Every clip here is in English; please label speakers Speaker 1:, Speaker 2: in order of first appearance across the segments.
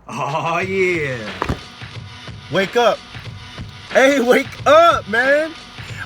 Speaker 1: Oh yeah.
Speaker 2: Wake up. Hey, wake up, man.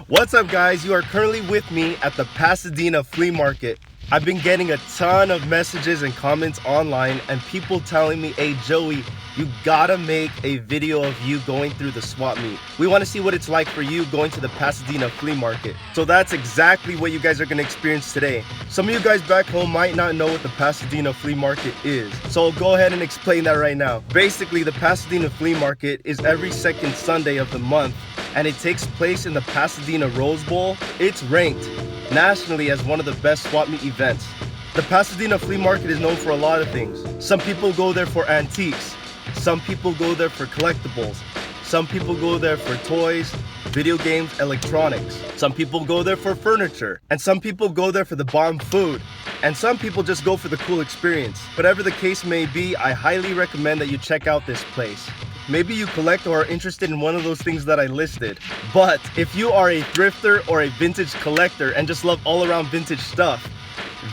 Speaker 2: What's up, guys? You are currently with me at the Pasadena flea market. I've been getting a ton of messages and comments online and people telling me, hey Joey, you gotta make a video of you going through the swap meet. We want to see what it's like for you going to the Pasadena flea market. So that's exactly what you guys are gonna experience today. Some of you guys back home might not know what the Pasadena flea market is. So I'll go ahead and explain that right now. Basically, the Pasadena flea market is every second Sunday of the month and it takes place in the Pasadena Rose Bowl. It's ranked nationally as one of the best swap meet events. The Pasadena flea market is known for a lot of things. Some people go there for antiques. Some people go there for collectibles. Some people go there for toys, video games, electronics. Some people go there for furniture. And some people go there for the bomb food. And some people just go for the cool experience. Whatever the case may be, I highly recommend that you check out this place. Maybe you collect or are interested in one of those things that I listed. But if you are a thrifter or a vintage collector and just love all around vintage stuff,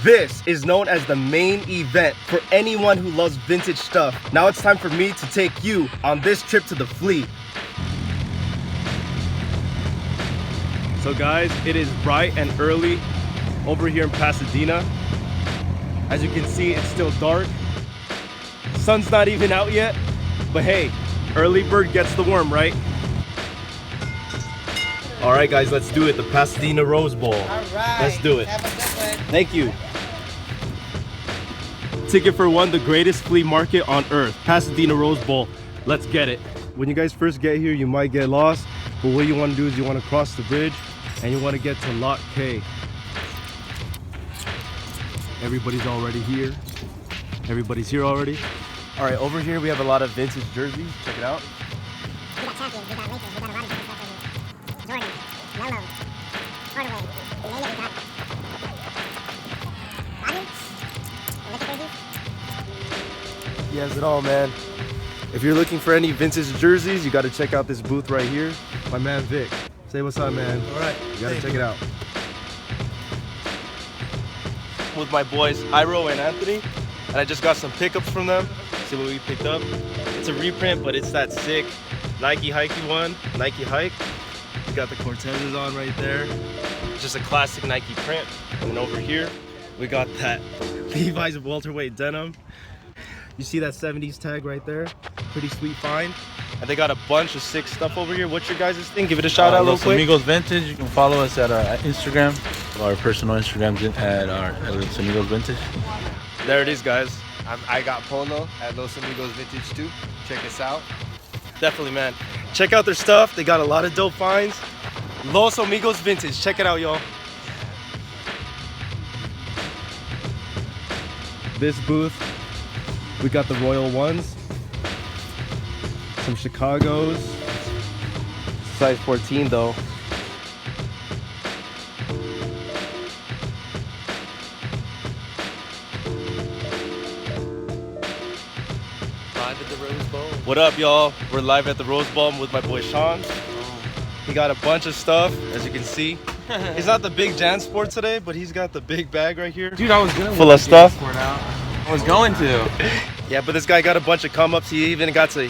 Speaker 2: this is known as the main event for anyone who loves vintage stuff. Now it's time for me to take you on this trip to the flea. So guys, it is bright and early over here in Pasadena. As you can see, it's still dark. Sun's not even out yet, but hey, early bird gets the worm, right? All right, guys, let's do it. The Pasadena Rose Bowl.
Speaker 3: All right.
Speaker 2: Let's do it.
Speaker 3: Have a good one.
Speaker 2: Thank you. Ticket for one, the greatest flea market on earth, Pasadena Rose Bowl. Let's get it. When you guys first get here, you might get lost, but what you want to do is you want to cross the bridge and you want to get to Lot K. Everybody's already here. Everybody's here already. All right, over here we have a lot of vintage jerseys. Check it out.
Speaker 4: We got champions, we got Lakers, we got a lot of different stuff over here. Jordan, Melo, Hardaway, we got diamonds, Olympic jerseys.
Speaker 2: He has it all, man. If you're looking for any vintage jerseys, you got to check out this booth right here. My man Vic. Say what's up, man.
Speaker 1: All right.
Speaker 2: You got to check it out. With my boys Iro and Anthony, and I just got some pickups from them. See what we picked up. It's a reprint, but it's that sick Nike Hikey one, Nike Hike. We got the Cortezes on right there. Just a classic Nike print. And then over here, we got that Levi's welterweight denim. You see that 70s tag right there? Pretty sweet find. And they got a bunch of sick stuff over here. What's your guys' thing? Give it a shout out real
Speaker 5: Los
Speaker 2: quick.
Speaker 5: Amigos Vintage. You can follow us at our Instagram, our personal Instagrams at Los Amigos Vintage.
Speaker 2: There it is, guys.
Speaker 6: I got Polo at Los Amigos Vintage too. Check us out.
Speaker 2: Definitely, man. Check out their stuff. They got a lot of dope finds. Los Amigos Vintage. Check it out, y'all. This booth, we got the Royal Ones, some Chicagos, size 14 though.
Speaker 6: Live at the Rose Bowl.
Speaker 2: What up, y'all? We're live at the Rose Bowl with my boy Sean. He got a bunch of stuff, as you can see. He's not the big Jansport today, but he's got the big bag right here.
Speaker 6: Dude, I was gonna
Speaker 2: Full of stuff.
Speaker 6: I was going to.
Speaker 2: Yeah, but this guy got a bunch of come-ups. He even got a,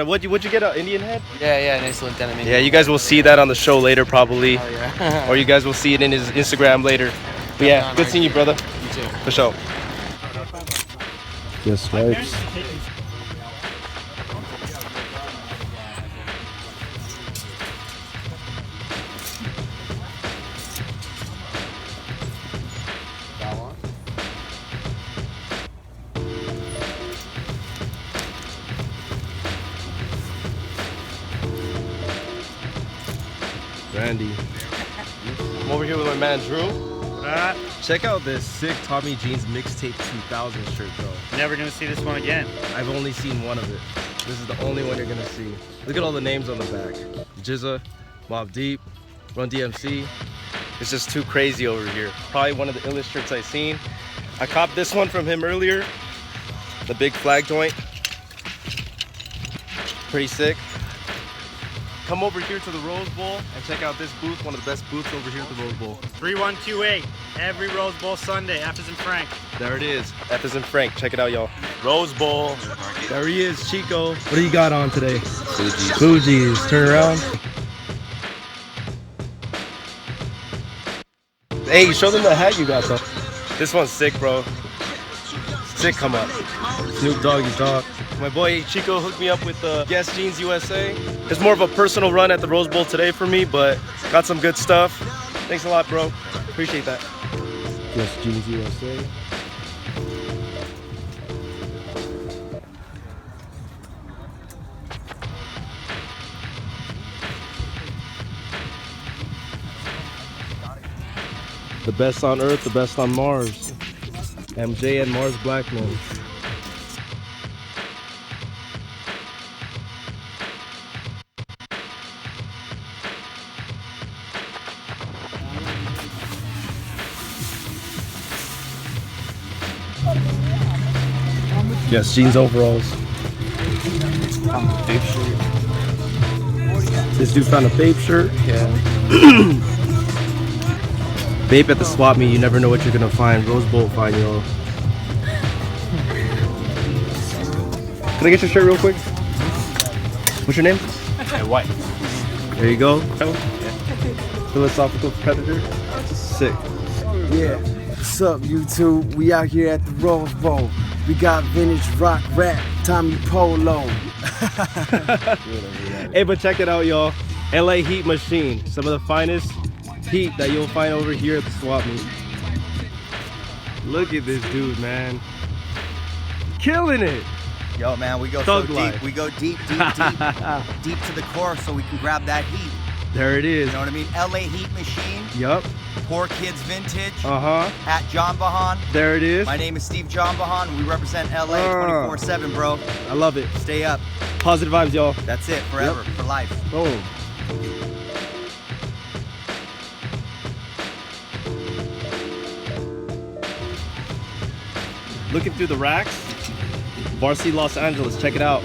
Speaker 2: what'd you get, an Indian head?
Speaker 6: Yeah, nice little denim.
Speaker 2: Yeah, you guys will see that on the show later probably.
Speaker 6: Oh, yeah.
Speaker 2: Or you guys will see it in his Instagram later. But yeah, good seeing you, brother.
Speaker 6: You too.
Speaker 2: For sure. Yes, stripes. Randy. I'm over here with my man Drew. Check out this sick Tommy Jeans mixtape 2000 shirt, though.
Speaker 7: Never gonna see this one again.
Speaker 2: I've only seen one of it. This is the only one you're gonna see. Look at all the names on the back. Jizza, Mobb Deep, Run DMC. It's just too crazy over here. Probably one of the illest shirts I've seen. I copped this one from him earlier. The big flag joint. Pretty sick. come over here to the Rose Bowl and check out this booth, one of the best booths over here at the Rose Bowl.
Speaker 1: 3128, every Rose Bowl Sunday, F is in Frank.
Speaker 2: There it is. F is in Frank. Check it out, y'all. Rose Bowl. There he is, Chico. What do you got on today?
Speaker 6: Fuji's.
Speaker 2: Fuji's. Turn around. Hey, show them the hat you got, though. This one's sick, bro. Sick come up. Snoop Doggy Dog. My boy Chico hooked me up with Guess Jeans USA. It's more of a personal run at the Rose Bowl today for me, but got some good stuff. Thanks a lot, bro. Appreciate that. Guess Jeans USA. The best on Earth, the best on Mars. MJ and Mars Blackman. Yes, jeans overalls. This dude found a vape shirt. Yeah. Vape at the swap meet, you never know what you're gonna find. Rose Bowl fine, y'all. Can I get your shirt real quick? What's your name?
Speaker 1: White.
Speaker 2: There you go. Philosophical Predator. Sick.
Speaker 3: Yeah, what's up YouTube? We out here at the Rose Bowl. We got vintage rock rap, Tommy Polo.
Speaker 2: Hey, but check it out, y'all. LA Heat Machine. Some of the finest heat that you'll find over here at the swap meet. Look at this dude, man. Killing it.
Speaker 7: Yo, man, we go
Speaker 2: Thug
Speaker 7: so
Speaker 2: life.
Speaker 7: deep. We go deep to the core so we can grab that heat.
Speaker 2: There it is.
Speaker 7: You know what I mean? LA Heat Machine,
Speaker 2: Yup.
Speaker 7: Poor Kids Vintage,
Speaker 2: Uh-huh.
Speaker 7: at John Bahan.
Speaker 2: There it is.
Speaker 7: My name is Steve John Bahan. We represent LA 24/7, bro.
Speaker 2: I love it.
Speaker 7: Stay up.
Speaker 2: Positive vibes, y'all.
Speaker 7: That's it, forever, for life.
Speaker 2: Boom. Looking through the racks, Varsity Los Angeles, check it out.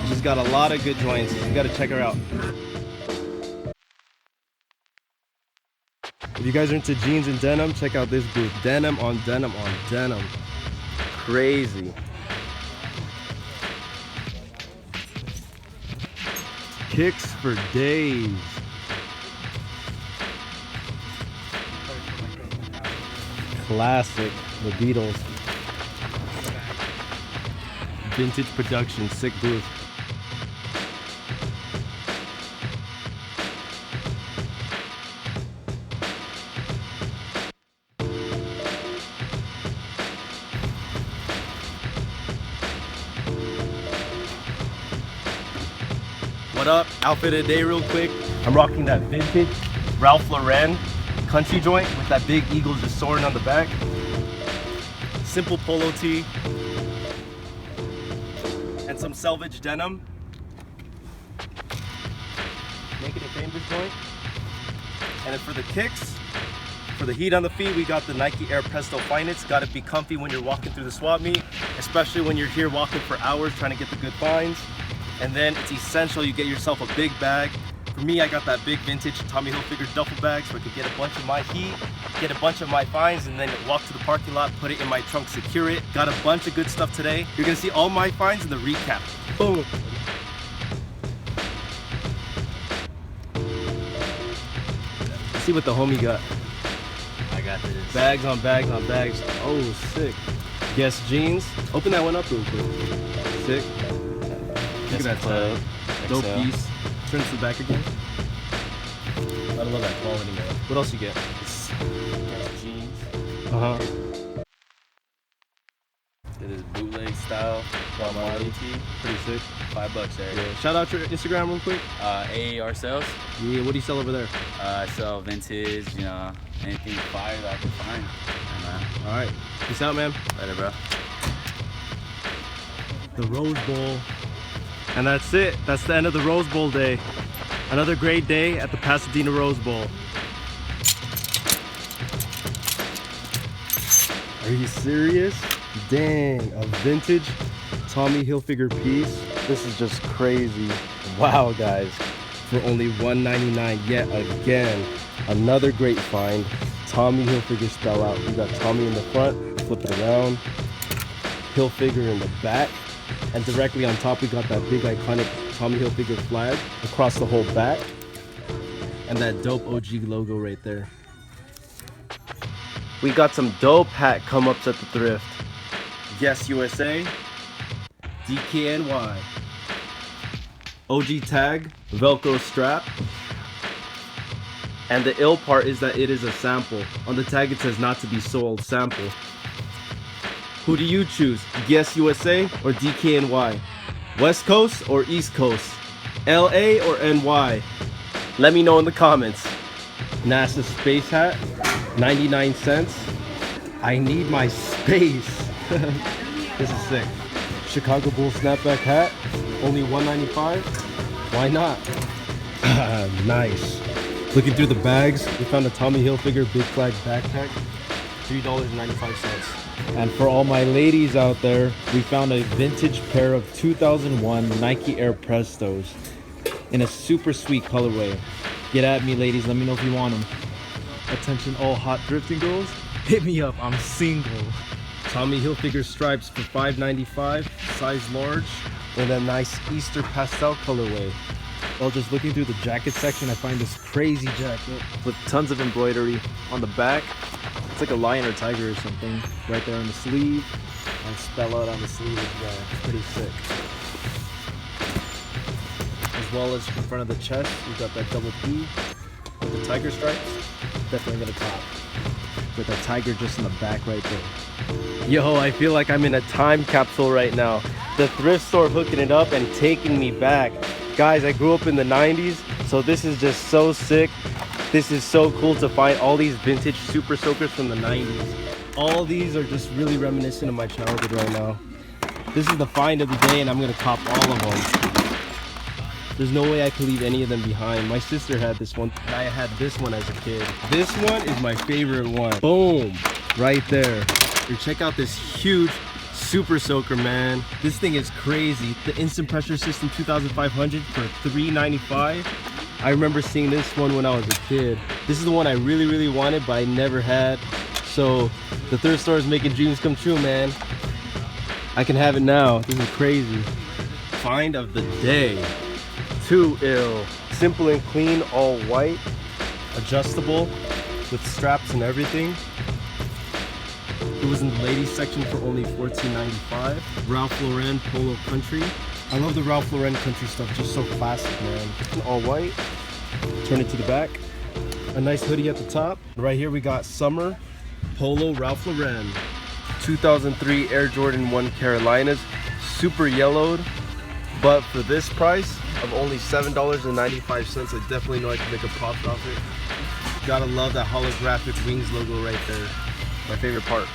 Speaker 2: She's got a lot of good joints. You gotta check her out. If you guys are into jeans and denim, check out this booth. Denim on denim on denim. Crazy. Kicks for days. Classic, the Beatles. Vintage production, sick booth. What up? Outfit of the day real quick. I'm rocking that vintage Ralph Lauren country joint with that big eagle just soaring on the back. Simple polo tee. And some selvage denim. Making it famous joint. And then for the kicks, for the heat on the feet, we got the Nike Air Presto Finest. Gotta be comfy when you're walking through the swap meet, especially when you're here walking for hours trying to get the good finds. And then it's essential you get yourself a big bag. For me, I got that big vintage Tommy Hilfiger duffel bag so I could get a bunch of my heat, get a bunch of my finds, and then walk to the parking lot, put it in my trunk, secure it. Got a bunch of good stuff today. You're gonna see all my finds in the recap. Boom. Let's see what the homie got.
Speaker 1: I got this.
Speaker 2: Bags on bags on bags. Oh, sick. Guess jeans. Open that one up real quick. Sick. Look at that
Speaker 1: Club.
Speaker 2: dope
Speaker 1: XL.
Speaker 2: piece. Turn to the back again. I love that quality, man. What else you get?
Speaker 1: Jeans.
Speaker 2: Uh-huh.
Speaker 1: It is bootleg style. Marley tee.
Speaker 2: Pretty sick.
Speaker 1: $5 there.
Speaker 2: Yeah. Shout out your Instagram real quick.
Speaker 1: AAR sales.
Speaker 2: Yeah, what do you sell over there?
Speaker 1: I sell vintage, you know, anything fire that I can find. And,
Speaker 2: All right. Peace out, man.
Speaker 1: later, bro.
Speaker 2: The Rose Bowl. And that's it. That's the end of the Rose Bowl day. Another great day at the Pasadena Rose Bowl. Are you serious? Dang, a vintage Tommy Hilfiger piece. This is just crazy. Wow, guys. for only $1.99 yet again. Another great find. Tommy Hilfiger spell out. We got Tommy in the front, flip it around. Hilfiger in the back. And directly on top, we got that big iconic Tommy Hilfiger flag across the whole back. And that dope OG logo right there. We got some dope hat come-ups at the thrift. Yes USA, DKNY. OG tag, Velcro strap. And the ill part is that it is a sample. On the tag it says not to be sold, sample. Who do you choose? Yes USA or DKNY? West Coast or East Coast? LA or NY? Let me know in the comments. NASA space hat, 99 cents. I need my space. This is sick. Chicago Bulls snapback hat, only $1.95. Why not? Nice. Looking through the bags, we found a Tommy Hilfiger Big Flag backpack, $3.95.
Speaker 8: And for all my ladies out there, we found a vintage pair of 2001 Nike Air Prestos in a super sweet colorway. Get at me, ladies. Let me know if you want them. Attention all hot thrifting girls, hit me up. I'm single.
Speaker 2: Tommy Hilfiger stripes for $5.95, size large, and a nice Easter pastel colorway.
Speaker 8: While just looking through the jacket section, I find this crazy jacket with tons of embroidery on the back. It's like a lion or tiger or something right there on the sleeve, and spell out on the sleeve as well. It's pretty sick. As well as in front of the chest, we've got that double P with the tiger stripes. Definitely gonna top with a tiger just in the back right there.
Speaker 2: Yo, I feel like I'm in a time capsule right now. The thrift store hooking it up and taking me back. Guys, I grew up in the 90s, so this is just so sick. This is so cool to find all these vintage super soakers from the 90s. All these are just really reminiscent of my childhood right now. This is the find of the day and I'm gonna cop all of them. There's no way I could leave any of them behind. My sister had this one and I had this one as a kid. This one is my favorite one. Boom, right there. And check out this huge super soaker, man. This thing is crazy. The instant pressure system 2500 for $3.95. I remember seeing this one when I was a kid. This is the one I really wanted, but I never had. So the thrift store is making dreams come true, man. I can have it now. This is crazy. Find of the day. Too ill. Simple and clean, all white. Adjustable with straps and everything. It was in the ladies section for only $14.95. Ralph Lauren Polo Country. I love the Ralph Lauren country stuff, just so classic, man. All white. Turn it to the back. A nice hoodie at the top. Right here we got Summer Polo Ralph Lauren. 2003 Air Jordan 1 Carolinas. Super yellowed. But for this price of only $7.95, I definitely know I can make a profit off it. Gotta love that holographic wings logo right there. My favorite part.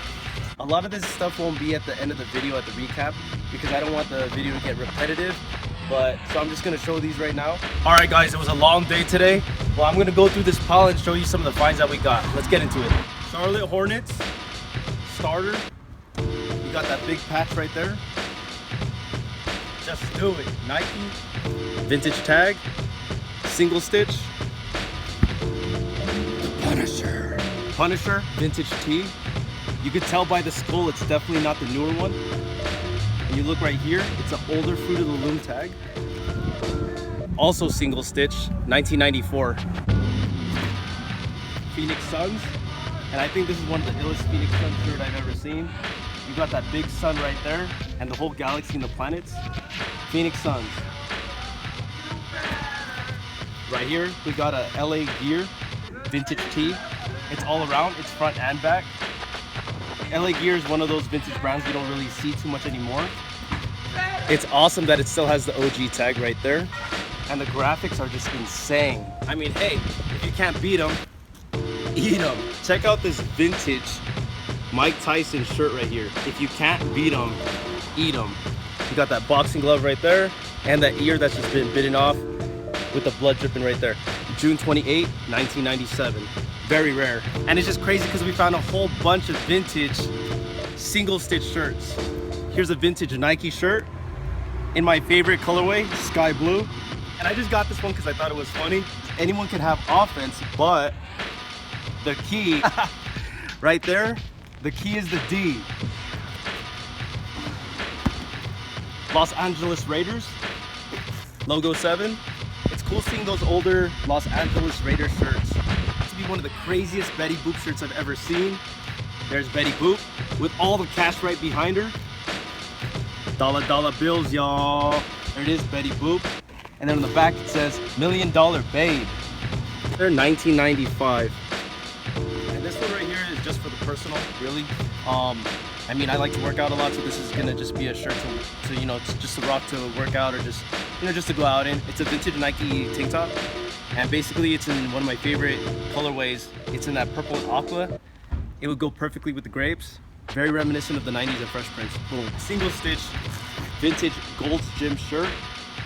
Speaker 2: A lot of this stuff won't be at the end of the video at the recap because I don't want the video to get repetitive, but so I'm just gonna show these right now. All right guys, it was a long day today. Well, I'm gonna go through this pile and show you some of the finds that we got. Let's get into it. Charlotte Hornets starter. You got that big patch right there. Just do it. Nike vintage tag, single stitch. The Punisher vintage tee. You could tell by the skull it's definitely not the newer one. And you look right here, it's an older Fruit of the Loom tag. Also single stitch, 1994. Phoenix Suns. And I think this is one of the illest Phoenix Suns shirt I've ever seen. You got that big sun right there and the whole galaxy and the planets. Phoenix Suns. Right here, we got a LA Gear vintage tee. It's all around, it's front and back. LA Gear is one of those vintage brands you don't really see too much anymore. It's awesome that it still has the OG tag right there. And the graphics are just insane. I mean, hey, if you can't beat them, eat them. Check out this vintage Mike Tyson shirt right here. If you can't beat them, eat them. You got that boxing glove right there and that ear that's just been bitten off with the blood dripping right there. June 28, 1997. Very rare. And it's just crazy because we found a whole bunch of vintage single stitch shirts. Here's a vintage Nike shirt in my favorite colorway, sky blue. And I just got this one because I thought it was funny. Anyone can have offense, but the key right there, the key is the D. Los Angeles Raiders, logo 7. It's cool seeing those older Los Angeles Raiders shirts. This would be one of the craziest Betty Boop shirts I've ever seen. There's Betty Boop with all the cash right behind her. Dollar bills, y'all. There it is, Betty Boop. And then on the back it says $1 Million Babe. They're $19.95. And this one right here is just for the personal, really. I mean, I like to work out a lot, so this is gonna just be a shirt to you know, it's just a rock to work out, or just, you know, just to go out in. It's a vintage Nike tank top, and basically it's in one of my favorite colorways. It's in that purple and aqua. It would go perfectly with the grapes. Very reminiscent of the 90s at Fresh Prince. Boom. Single stitch vintage Gold's Gym shirt.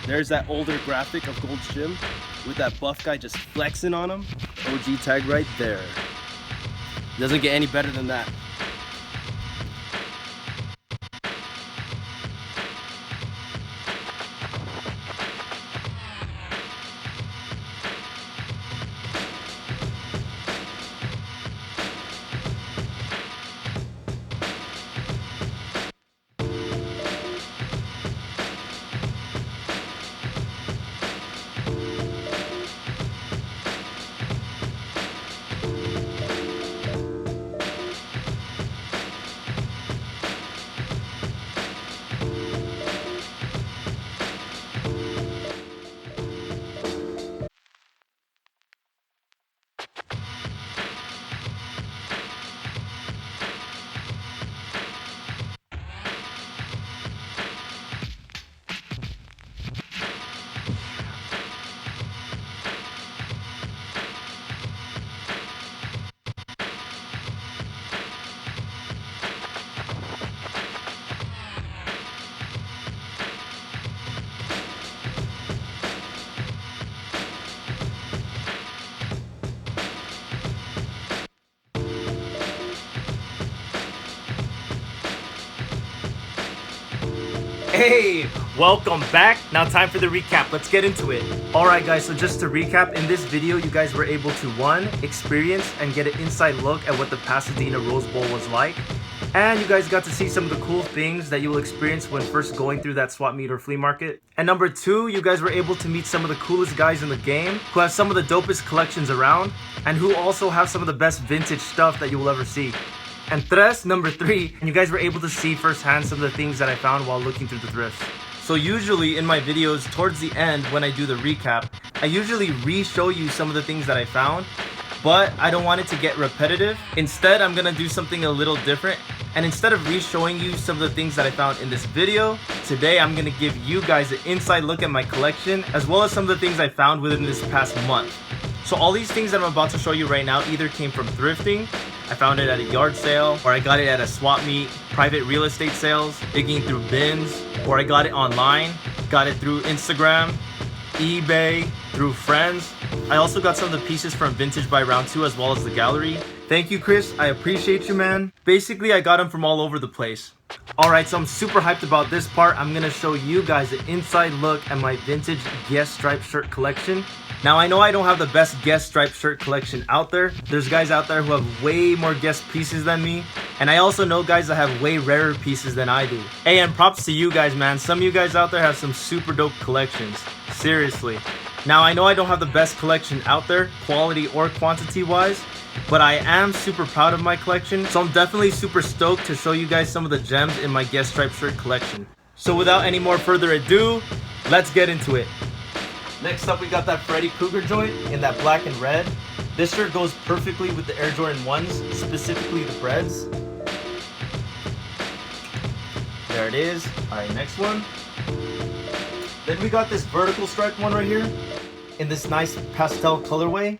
Speaker 2: There's that older graphic of Gold's Gym with that buff guy just flexing on him. OG tag right there. Doesn't get any better than that.
Speaker 9: Hey, welcome back. Now time for the recap. Let's get into it. Alright guys, so just to recap, in this video you guys were able to 1. Experience and get an inside look at what the Pasadena Rose Bowl was like. And you guys got to see some of the cool things that you will experience when first going through that swap meet or flea market. And number 2, you guys were able to meet some of the coolest guys in the game who have some of the dopest collections around and who also have some of the best vintage stuff that you will ever see. And number 3, you guys were able to see firsthand some of the things that I found while looking through the thrifts. So usually in my videos towards the end when I do the recap, I usually re-show you some of the things that I found, but I don't want it to get repetitive. Instead, I'm gonna do something a little different. And instead of re-showing you some of the things that I found in this video, today I'm gonna give you guys an inside look at my collection, as well as some of the things I found within this past month. So all these things that I'm about to show you right now either came from thrifting, I found it at a yard sale, or I got it at a swap meet, private real estate sales, digging through bins, or I got it online, got it through Instagram, eBay, through friends. I also got some of the pieces from Vintage by Round 2 as well as the gallery. Thank you, Chris. I appreciate you, man. Basically, I got them from all over the place. Alright, so I'm super hyped about this part. I'm gonna show you guys an inside look at my vintage Guess striped shirt collection. Now, I know I don't have the best Guess striped shirt collection out there. There's guys out there who have way more Guess pieces than me. And I also know guys that have way rarer pieces than I do. Hey, and props to you guys, man. Some of you guys out there have some super dope collections. Seriously. Now, I know I don't have the best collection out there, quality or quantity wise, but I am super proud of my collection. So I'm definitely super stoked to show you guys some of the gems in my Guess striped shirt collection. So without any more further ado, let's get into it. Next up, we got that Freddy Krueger joint in that black and red. This shirt goes perfectly with the Air Jordan 1s, specifically the Breads. There it is. Alright, next one. Then we got this vertical striped one right here in this nice pastel colorway.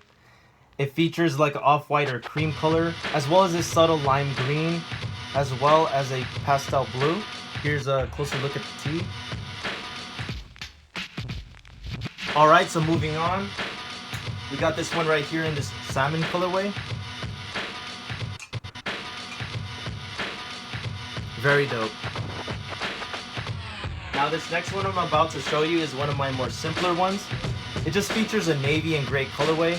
Speaker 9: It features like an off-white or cream color, as well as this subtle lime green, as well as a pastel blue. Here's a closer look at the tee. Alright, so moving on, we got this one right here in this salmon colorway. Very dope. Now Now this next one I'm about to show you is one of my more simpler ones. It just features a navy and gray colorway.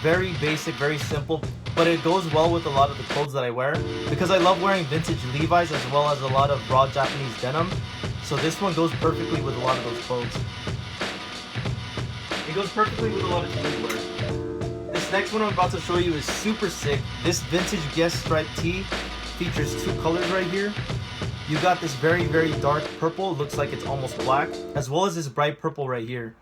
Speaker 9: Very basic, very simple, but it goes well with a lot of the clothes that I wear because I love wearing vintage Levi's as well as a lot of raw Japanese denim. So this one goes perfectly with a lot of those clothes. It goes perfectly with a lot of jeans wear. This next one I'm about to show you is super sick. This vintage Guess striped tee features two colors right here. You got this very, very dark purple, looks like it's almost black, as well as this bright purple right here.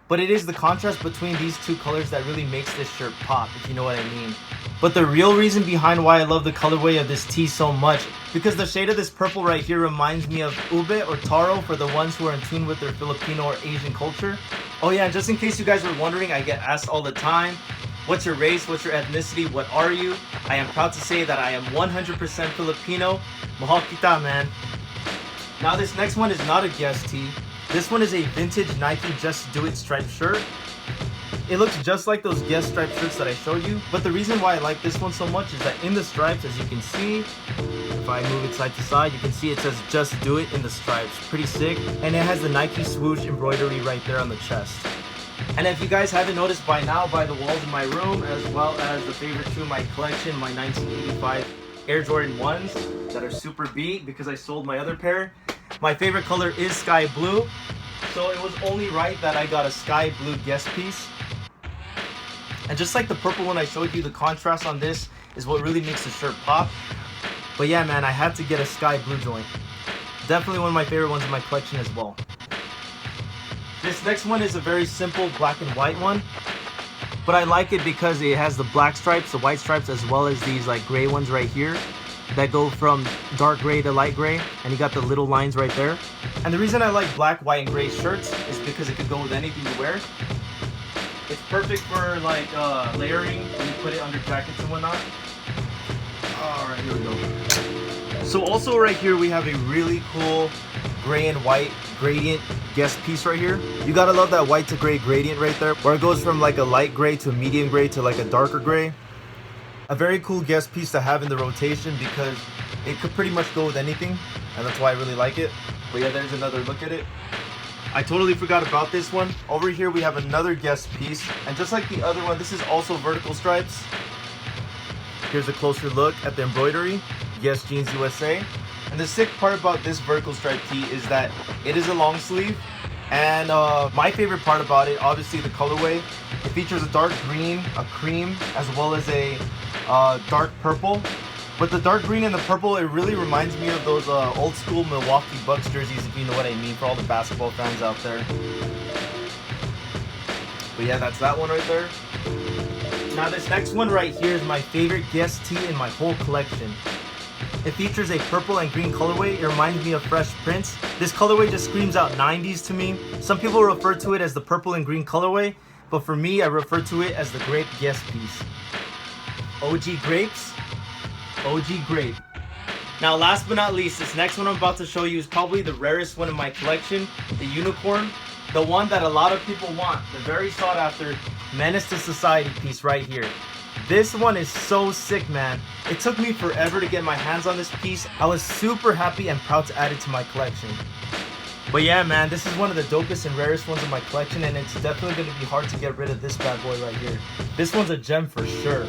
Speaker 9: But it is the contrast between these two colors that really makes this shirt pop, if you know what I mean. But the real reason behind why I love the colorway of this tee so much, because the shade of this purple right here reminds me of ube or taro for the ones who are in tune with their Filipino or Asian culture. Oh yeah, and just in case you guys were wondering, I get asked all the time, what's your race, what's your ethnicity, what are you? I am proud to say that I am 100% Filipino. Mahal kita, man. Now this next one is not a Guess tee. This one is a vintage Nike Just Do It striped shirt. It looks just like those Guess striped shirts that I showed you, but the reason why I like this one so much is that in the stripes, as you can see, if I move it side to side, you can see it says Just Do It in the stripes. Pretty sick. And it has the Nike swoosh embroidery right there on the chest. And if you guys haven't noticed by now, by the walls in my room, as well as the favorite shoe in my collection, my 1985 Air Jordan 1s that are super beat because I sold my other pair. My favorite color is sky blue, so it was only right that I got a sky blue Guess piece. And just like the purple one I showed you, the contrast on this is what really makes the shirt pop. But yeah, man, I had to get a sky blue joint. Definitely one of my favorite ones in my collection as well. This next one is a very simple black and white one, but I like it because it has the black stripes, the white stripes, as well as these like gray ones right here that go from dark gray to light gray, and you got the little lines right there. And the reason I like black, white, and gray shirts is because it could go with anything you wear. It's perfect for like layering when you put it under jackets and whatnot. Alright, here we go. So also right here we have a really cool gray and white gradient Guess piece right here. You gotta love that white to gray gradient right there, where it goes from like a light gray to a medium gray to like a darker gray. A very cool Guess piece to have in the rotation because it could pretty much go with anything, and that's why I really like it. But yeah, there's another look at it. I totally forgot about this one. Over here we have another Guess piece, and just like the other one, this is also vertical stripes. Here's a closer look at the embroidery. Guess Jeans USA. And the sick part about this vertical stripe tee is that it is a long sleeve, and my favorite part about it, obviously the colorway. It features a dark green, a cream, as well as a dark purple. But the dark green and the purple, it really reminds me of those old school Milwaukee Bucks jerseys, if you know what I mean, for all the basketball fans out there. But yeah, that's that one right there. Now this next one right here is my favorite Guess tee in my whole collection. It features a purple and green colorway. It reminds me of Fresh Prince. This colorway just screams out 90s to me. Some people refer to it as the purple and green colorway, but for me, I refer to it as the grape Guess piece. OG grapes, OG grape. Now last but not least, this next one I'm about to show you is probably the rarest one in my collection, the unicorn. The one that a lot of people want, the very sought after Menace to Society piece right here. This one is so sick, man. It took me forever to get my hands on this piece. I was super happy and proud to add it to my collection. But yeah, man, this is one of the dopest and rarest ones in my collection, and it's definitely going to be hard to get rid of this bad boy right here. This one's a gem for sure.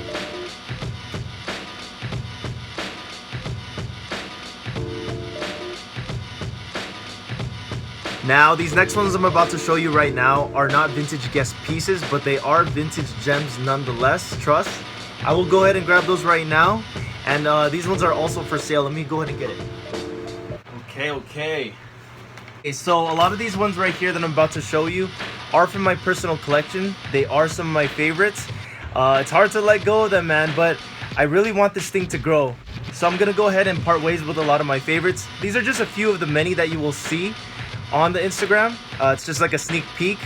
Speaker 9: Now, these next ones I'm about to show you right now are not vintage Guess pieces, but they are vintage gems nonetheless, trust. I will go ahead and grab those right now, and these ones are also for sale. Let me go ahead and get it. Okay, so a lot of these ones right here that I'm about to show you are from my personal collection. They are some of my favorites. It's hard to let go of them, man, but I really want this thing to grow. So I'm gonna go ahead and part ways with a lot of my favorites. These are just a few of the many that you will see on the Instagram. It's just like a sneak peek,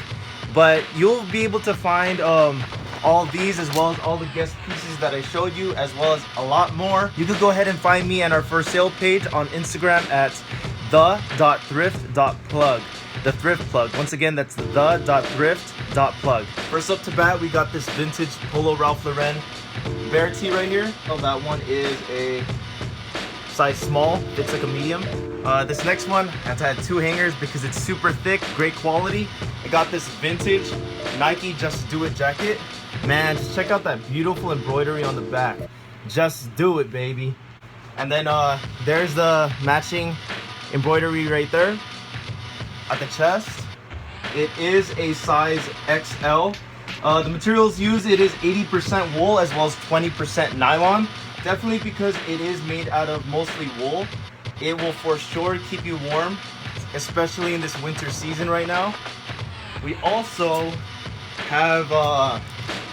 Speaker 9: but you'll be able to find all these as well as all the Guess pieces that I showed you, as well as a lot more. You can go ahead and find me on our for sale page on Instagram at the.thrift.plug. The thrift plug. Once again, that's the.thrift.plug. First up to bat, we got this vintage Polo Ralph Lauren bear tee right here. Oh, that one is a size small, fits like a medium. This next one, I have to add 2 hangers because it's super thick, great quality. I got this vintage Nike Just Do It jacket. Man, just check out that beautiful embroidery on the back. Just do it, baby. And then there's the matching embroidery right there at the chest. It is a size XL. The materials used, it is 80% wool as well as 20% nylon. Definitely because it is made out of mostly wool. It will for sure keep you warm, especially in this winter season right now. We also have,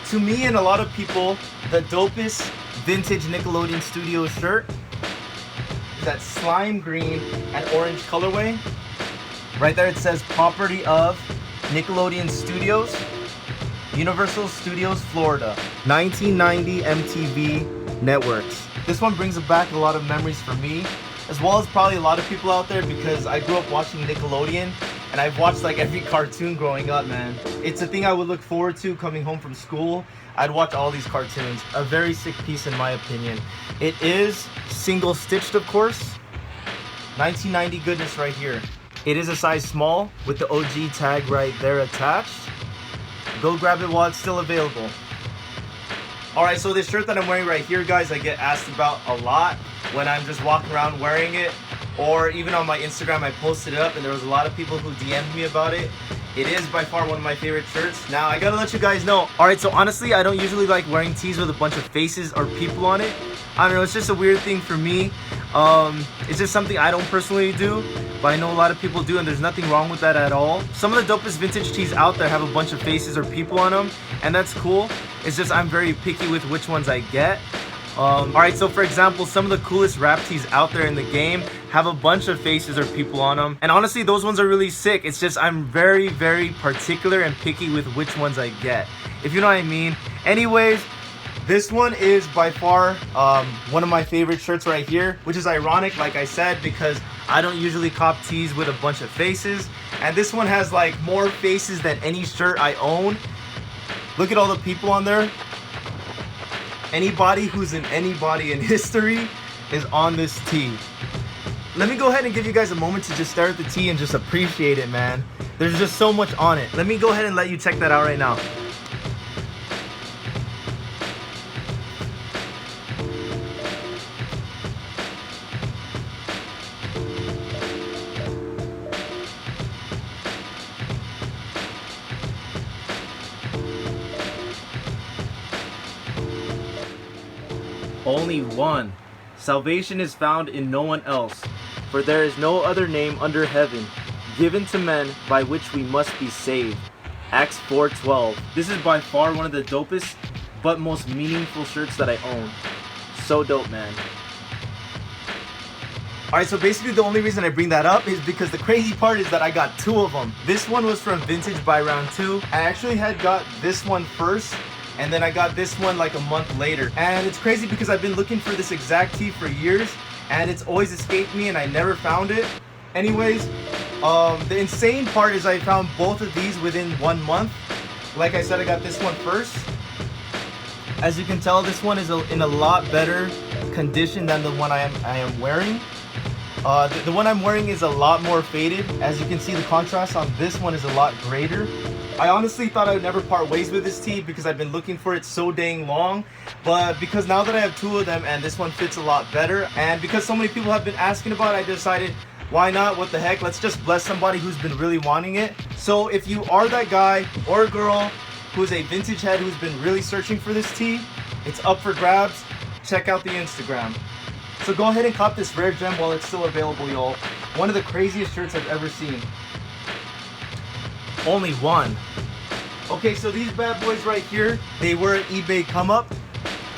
Speaker 9: to me and a lot of people, the dopest vintage Nickelodeon Studios shirt. That slime green and orange colorway. Right there it says property of Nickelodeon Studios, Universal Studios Florida, 1990 MTV Networks. This one brings back a lot of memories for me, as well as probably a lot of people out there, because I grew up watching Nickelodeon and I've watched like every cartoon growing up, man. It's a thing I would look forward to coming home from school. I'd watch all these cartoons. A very sick piece in my opinion. It is single stitched, of course. 1990 goodness right here. It is a size small with the OG tag right there attached. Go grab it while it's still available. Alright, so this shirt that I'm wearing right here, guys, I get asked about a lot when I'm just walking around wearing it, or even on my Instagram I posted it up and there was a lot of people who DM'd me about it. It is by far one of my favorite shirts. Now I gotta let you guys know. Alright, so honestly I don't usually like wearing tees with a bunch of faces or people on it. I don't know, it's just a weird thing for me. It's just something I don't personally do, but I know a lot of people do, and there's nothing wrong with that at all. Some of the dopest vintage tees out there have a bunch of faces or people on them, and that's cool. It's just I'm very picky with which ones I get. Alright, so for example, some of the coolest rap tees out there in the game have a bunch of faces or people on them, and honestly those ones are really sick. It's just I'm very, very particular and picky with which ones I get, if you know what I mean. Anyways, this one is by far one of my favorite shirts right here, which is ironic, like I said, because I don't usually cop tees with a bunch of faces, and this one has like more faces than any shirt I own. Look at all the people on there. Anybody who's in anybody in history is on this tee. Let me go ahead and give you guys a moment to just stare at the tee and just appreciate it, man. There's just so much on it. Let me go ahead and let you check that out right now. Only one. Salvation is found in no one else, for there is no other name under heaven given to men by which we must be saved. Acts 4:12. This is by far one of the dopest but most meaningful shirts that I own. So dope, man. Alright, so basically the only reason I bring that up is because the crazy part is that I got 2 of them. This one was from Vintage by Round 2. I actually had got this one first, and then I got this one like a month later. And it's crazy because I've been looking for this exact tee for years, and it's always escaped me and I never found it. Anyways, the insane part is I found both of these within 1 month. Like I said, I got this one first. As you can tell, this one is in a lot better condition than the one I am wearing. The one I'm wearing is a lot more faded. As you can see, the contrast on this one is a lot greater. I honestly thought I would never part ways with this tee because I've been looking for it so dang long, but because now that I have 2 of them and this one fits a lot better, and because so many people have been asking about it, I decided, why not? What the heck? Let's just bless somebody who's been really wanting it. So if you are that guy or girl who's a vintage head who's been really searching for this tee, it's up for grabs. Check out the Instagram. So go ahead and cop this rare gem while it's still available, y'all. One of the craziest shirts I've ever seen. Only one. Okay, so these bad boys right here, they were an eBay come up.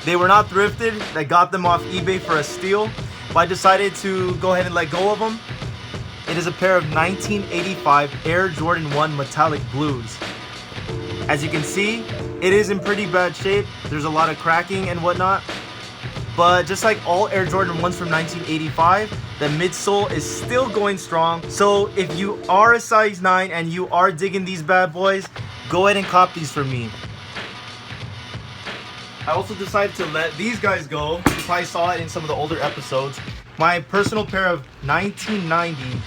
Speaker 9: They were not thrifted. I got them off eBay for a steal, but I decided to go ahead and let go of them. It is a pair of 1985 Air Jordan 1 Metallic Blues. As you can see, it is in pretty bad shape. There's a lot of cracking and whatnot. But just like all Air Jordan 1s from 1985, the midsole is still going strong. So if you are a size 9 and you are digging these bad boys, go ahead and cop these for me. I also decided to let these guys go. You probably saw it in some of the older episodes. my personal pair of 1990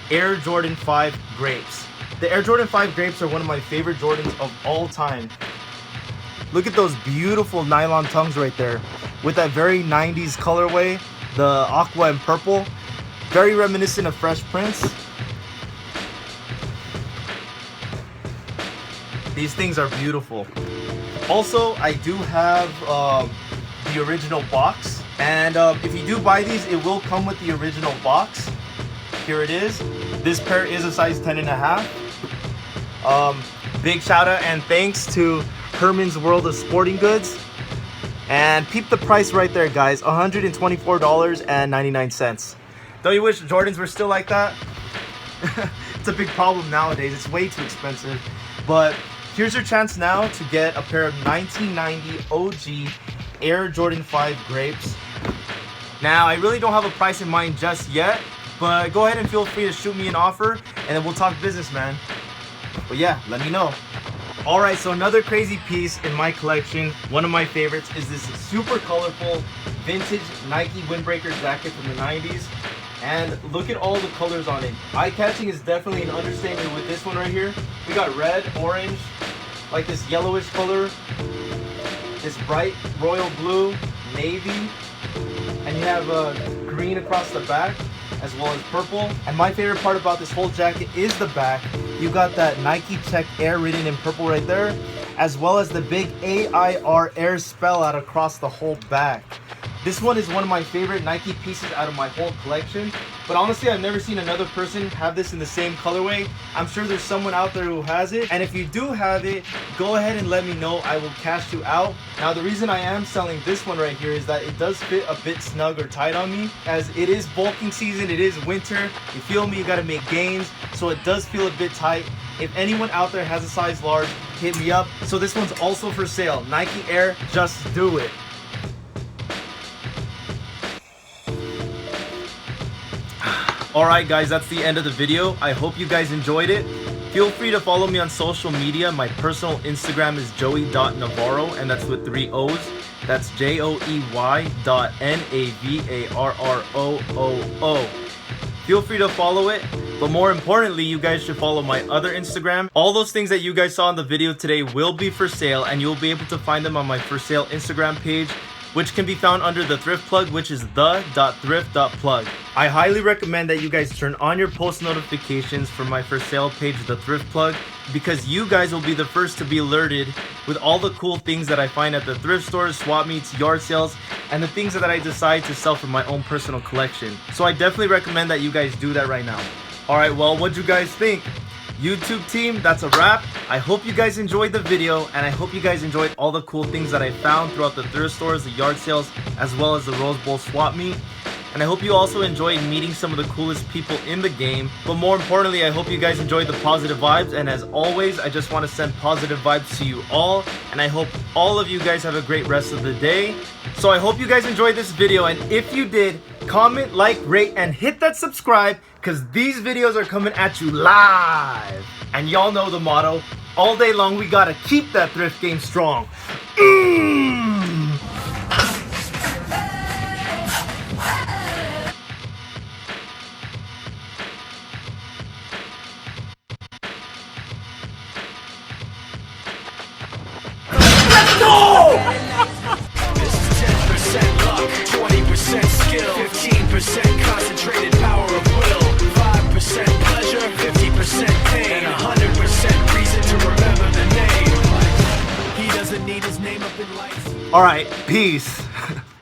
Speaker 9: Air Jordan 5 Grapes. The Air Jordan 5 Grapes are one of my favorite Jordans of all time. Look at those beautiful nylon tongues right there with that very 90s colorway, the aqua and purple. Very reminiscent of Fresh Prince. These things are beautiful. Also, I do have the original box. And if you do buy these, it will come with the original box. Here it is. This pair is a size 10.5. Big shout out and thanks to Herman's World of Sporting Goods. And peep the price right there, guys. $124.99. Don't you wish Jordans were still like that? It's a big problem nowadays. It's way too expensive. But here's your chance now to get a pair of 1990 OG Air Jordan 5 Grapes. Now, I really don't have a price in mind just yet, but go ahead and feel free to shoot me an offer, and then we'll talk business, man. But yeah, let me know. Alright, so another crazy piece in my collection, one of my favorites, is this super colorful vintage Nike windbreaker jacket from the 90s. And look at all the colors on it. Eye-catching is definitely an understatement with this one right here. We got red, orange, like this yellowish color, this bright royal blue, navy, and you have green across the back, as well as purple. And my favorite part about this whole jacket is the back. You got that Nike Tech Air written in purple right there, as well as the big AIR Air spell out across the whole back. This one is one of my favorite Nike pieces out of my whole collection. But honestly, I've never seen another person have this in the same colorway. I'm sure there's someone out there who has it. And if you do have it, go ahead and let me know. I will cash you out. Now, the reason I am selling this one right here is that it does fit a bit snug or tight on me. As it is bulking season, it is winter. You feel me? You gotta make gains. So it does feel a bit tight. If anyone out there has a size large, hit me up. So this one's also for sale. Nike Air, just do it. Alright guys, that's the end of the video. I hope you guys enjoyed it. Feel free to follow me on social media. My personal Instagram is joey.navarro, and that's with 3 O's. That's joey.navarroo. Feel free to follow it. But more importantly, you guys should follow my other Instagram. All those things that you guys saw in the video today will be for sale, and you'll be able to find them on my for sale Instagram page, which can be found under the Thrift plug, which is the.thrift.plug. I highly recommend that you guys turn on your post notifications for my for sale page, the Thrift plug, because you guys will be the first to be alerted with all the cool things that I find at the thrift stores, swap meets, yard sales, and the things that I decide to sell from my own personal collection. So I definitely recommend that you guys do that right now. Alright, well, what'd you guys think? YouTube team, that's a wrap. I hope you guys enjoyed the video, and I hope you guys enjoyed all the cool things that I found throughout the thrift stores, the yard sales, as well as the Rose Bowl swap meet. And I hope you also enjoyed meeting some of the coolest people in the game. But more importantly, I hope you guys enjoyed the positive vibes. And as always, I just want to send positive vibes to you all. And I hope all of you guys have a great rest of the day. So I hope you guys enjoyed this video. And if you did, comment, like, rate, and hit that subscribe, because these videos are coming at you live. And y'all know the motto, all day long we gotta keep that thrift game strong. Let's go!
Speaker 10: This is 10% luck, 20% skill, 15% concentrated power of will, 5% pleasure, 50% pain, and 100% reason to remember the name. He doesn't need his name up in lights.
Speaker 9: Alright, peace.